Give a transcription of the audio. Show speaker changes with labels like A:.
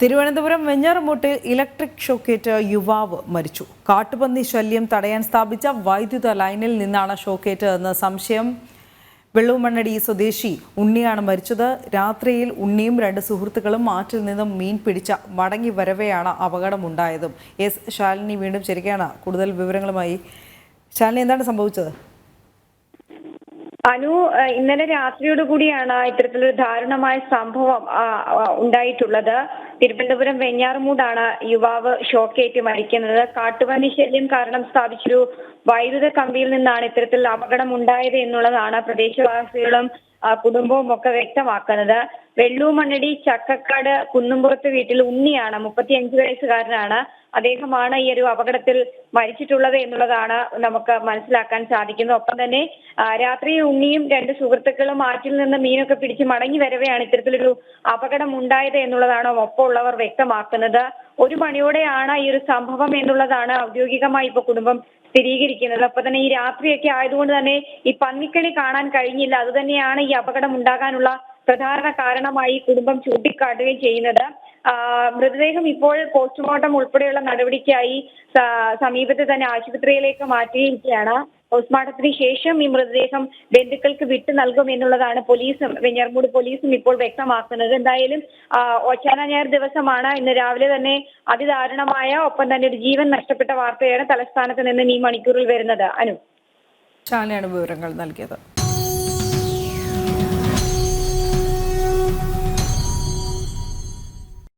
A: Thiruvananthapuram വെഞ്ഞാറമൂട്ടിൽ electric ഷോക്കേറ്റ് യുവാവ് മരിച്ചു. കാട്ടുപന്നി ശല്യം തടയാൻ സ്ഥാപിച്ച വൈദ്യുത ലൈനിൽ നിന്നാണ് ഷോക്കേറ്റ് എന്ന് സംശയം. വെള്ളൂമണ്ണടി സ്വദേശി ഉണ്ണിയാണ് മരിച്ചത്. രാത്രിയിൽ ഉണ്ണിയും രണ്ട് സുഹൃത്തുക്കളും ആറ്റിൽ നിന്നും മീൻ പിടിച്ച മടങ്ങി വരവെയാണ് അപകടമുണ്ടായതും. എസ് ശാലിനി വീണ്ടും ചേരുകയാണ് കൂടുതൽ വിവരങ്ങളുമായി. ശാലിനി, എന്താണ് സംഭവിച്ചത്?
B: അനു, ഇന്നലെ രാത്രിയോട് കൂടിയാണ് ഇത്തരത്തിലൊരു ദാരുണമായ സംഭവം ഉണ്ടായിട്ടുള്ളത്. തിരുവനന്തപുരം വെഞ്ഞാറമൂടാണ് യുവാവ് ഷോക്കേറ്റ് മരിക്കുന്നത്. കാട്ടുപന്നി ശല്യം കാരണം സ്ഥാപിച്ചൊരു വൈദ്യുത കമ്പിയിൽ നിന്നാണ് ഇത്തരത്തിൽ അപകടം ഉണ്ടായത് എന്നുള്ളതാണ് പ്രദേശവാസികളും കുടുംബവും ഒക്കെ വ്യക്തമാക്കുന്നത്. വെള്ളൂമണ്ണടി ചക്കക്കാട് കുന്നുംപുറത്ത് വീട്ടിൽ ഉണ്ണിയാണ്, 35 വയസ്സുകാരനാണ്. അദ്ദേഹമാണ് ഈ ഒരു അപകടത്തിൽ മരിച്ചിട്ടുള്ളത് എന്നുള്ളതാണ് നമുക്ക് മനസ്സിലാക്കാൻ സാധിക്കുന്നത്. ഒപ്പം തന്നെ രാത്രി ഉണ്ണിയും രണ്ട് സുഹൃത്തുക്കളും ആറ്റിൽ നിന്ന് മീനൊക്കെ പിടിച്ച് മടങ്ങി വരവെയാണ് ഇത്തരത്തിലൊരു അപകടം ഉണ്ടായത് എന്നുള്ളതാണ് ഒപ്പമുള്ളവർ വ്യക്തമാക്കുന്നത്. 1 മണിയോടെയാണ് ഈ ഒരു സംഭവം എന്നുള്ളതാണ് ഔദ്യോഗികമായി ഇപ്പോൾ കുടുംബം സ്ഥിരീകരിക്കുന്നത്. ഒപ്പം തന്നെ ഈ രാത്രിയൊക്കെ ആയതുകൊണ്ട് തന്നെ ഈ പന്നിക്കണി കാണാൻ കഴിഞ്ഞില്ല. അതുതന്നെയാണ് ഈ അപകടം ഉണ്ടാകാനുള്ള പ്രധാന കാരണമായി കുടുംബം ചൂണ്ടിക്കാട്ടുകയും ചെയ്യുന്നത്. മൃതദേഹം ഇപ്പോൾ പോസ്റ്റ്മോർട്ടം ഉൾപ്പെടെയുള്ള നടപടിക്കായി സമീപത്തെ തന്നെ ആശുപത്രിയിലേക്ക് മാറ്റിയിരിക്കുകയാണ്. പോസ്റ്റ്മോർട്ടത്തിന് ശേഷം ഈ മൃതദേഹം ബന്ധുക്കൾക്ക് വിട്ടു നൽകും എന്നുള്ളതാണ് വെഞ്ഞാറമൂട് പോലീസും ഇപ്പോൾ വ്യക്തമാക്കുന്നത്. എന്തായാലും ഓച്ചാന ഞായർ ദിവസമാണ്. ഇന്ന് രാവിലെ തന്നെ അതിദാരുണമായ ഒപ്പം തന്നെ ഒരു ജീവൻ നഷ്ടപ്പെട്ട വാർത്തയാണ് തലസ്ഥാനത്ത് നിന്നും ഈ മണിക്കൂറിൽ വരുന്നത്. അനു,
A: ശാലിനിയാണ് വിവരങ്ങൾ നൽകിയത്.